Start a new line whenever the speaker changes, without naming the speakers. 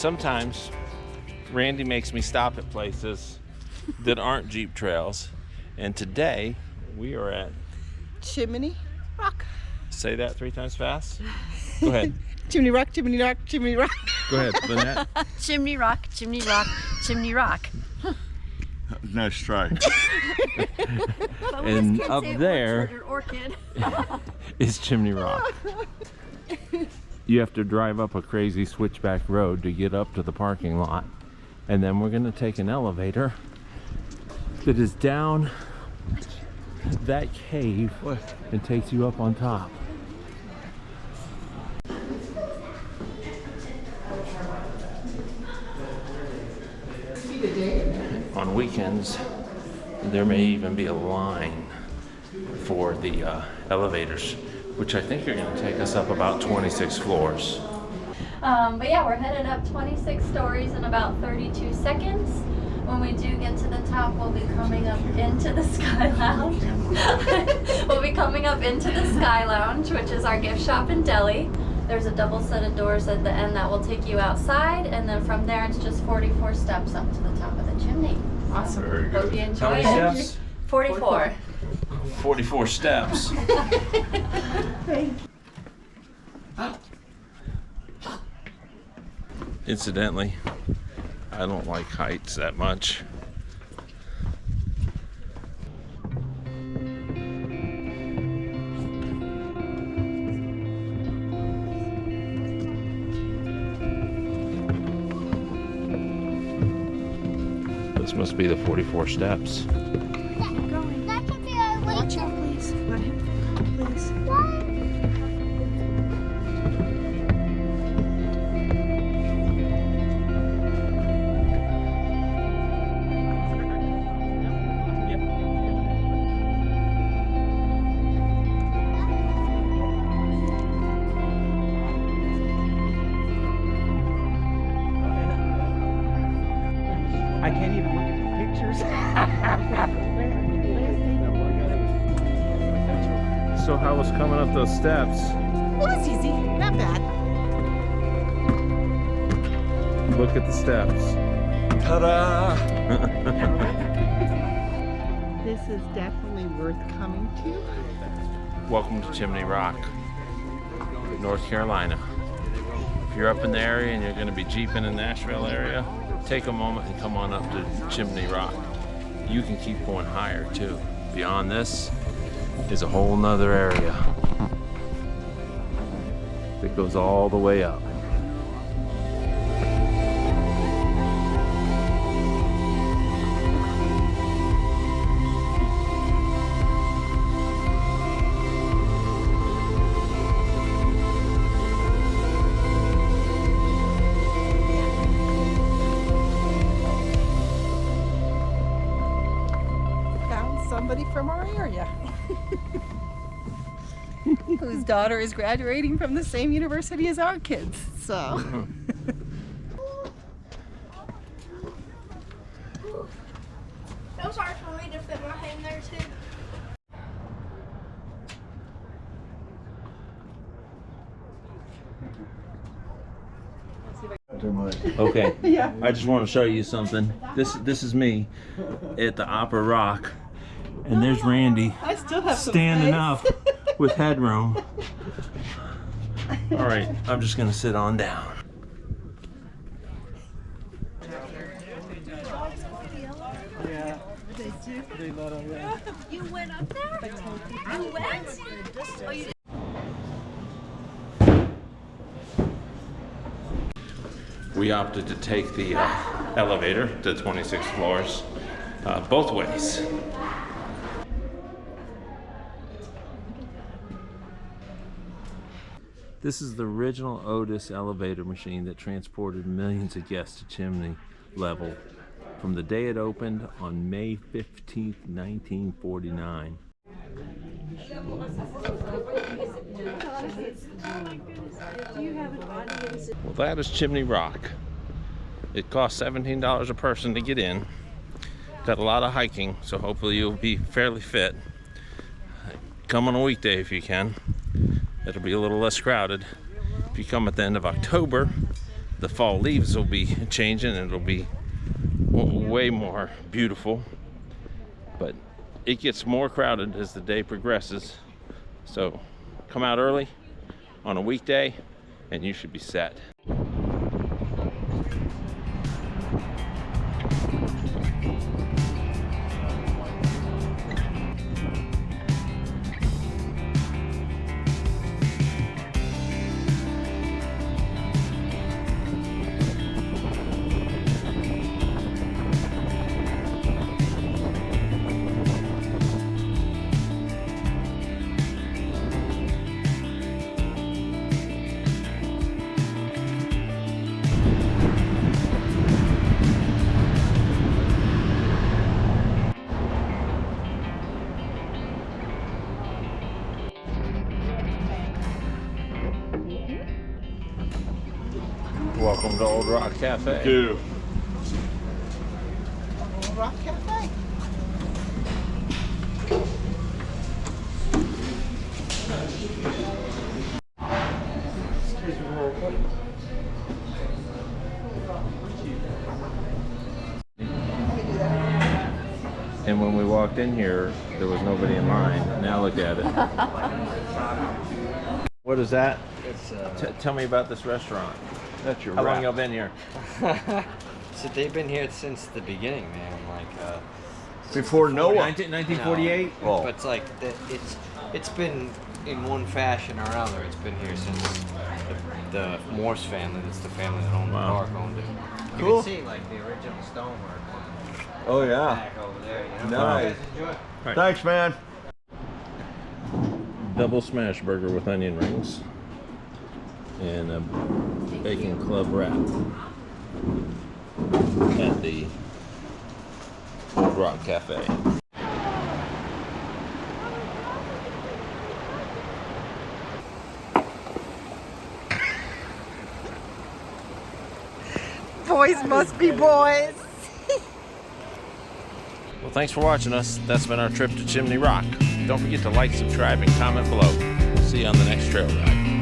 sometimes Randy makes me stop at places that aren't Jeep trails. And today we are at
Chimney Rock.
Say that 3 times fast. Go ahead.
Chimney Rock, Chimney Rock, Chimney Rock.
Go ahead, Lynette.
Chimney Rock, Chimney Rock, Chimney Rock.
Nice try.
And up there is Chimney Rock. You have to drive up a crazy switchback road to get up to the parking lot. And then we're going to take an elevator that is down that cave and takes you up on top. On weekends, there may even be a line for the elevators, which I think are going to take us up about 26 floors.
But yeah, we're headed up 26 stories in about 32 seconds. When we do get to the top, we'll be coming up into the Sky Lounge. We'll be coming up into the Sky Lounge, which is our gift shop and deli. There's a double set of doors at the end that will take you outside, and then from there it's just 44 steps up to the top of the chimney.
Awesome.
Very
Hope
good.
you enjoy
How many
it.
steps?
44.
44 steps. Incidentally, I don't like heights that much. This must be the 44 steps.
Watch out, please. Let him, please.
I can't even look at the pictures.
So how was coming up those steps?
It was easy, not bad.
Look at the steps.
Ta-da!
This is definitely worth coming to.
Welcome to Chimney Rock, North Carolina. If you're up in the area and you're going to be jeeping in the Nashville area, take a moment and come on up to Chimney Rock. You can keep going higher too. Beyond this is a whole nother area that goes all the way up.
Somebody from our area whose daughter is graduating from the same university as our kids, so.
It was hard for me to fit my hand there too.
Okay.
Yeah.
I just want to show you something. This is me at the Opera Rock, and there's Randy
I still have some
standing
space.
up with headroom. All right, I'm just gonna sit on down.
Yeah. They let them in.
You went up there? You went? Oh, you did.
We opted to take the elevator to 26 floors, both ways. This is the original Otis elevator machine that transported millions of guests to chimney level from the day it opened on May 15th, 1949. Well, that is Chimney Rock. It costs $17 a person to get in. Got a lot of hiking, so hopefully you'll be fairly fit. Come on a weekday if you can. It'll be a little less crowded. If you come at the end of October, the fall leaves will be changing and it'll be way more beautiful. But it gets more crowded as the day progresses. So come out early on a weekday and you should be set. Welcome to Old Rock Cafe.
Dude.
Rock Cafe.
And when we walked in here, there was nobody in line. Now look at it. What is that?
It's
Tell me about this restaurant.
that's your
How long y'all been here?
So they've been here since the beginning, man. Like
Before Noah.
1948?
no, but it's like it's been in one fashion or another. It's been here since the Morse family. That's the family that owned
Wow.
the park owned it. You
Cool.
can see like the original stonework
Oh yeah.
back over there. You know?
Nice.
You guys enjoy.
Thanks, man.
Double smash burger with onion rings and a bacon club wrap at the Old Rock Cafe.
Boys must be boys.
Well, thanks for watching us. That's been our trip to Chimney Rock. Don't forget to like, subscribe, and comment below. We'll see you on the next trail ride.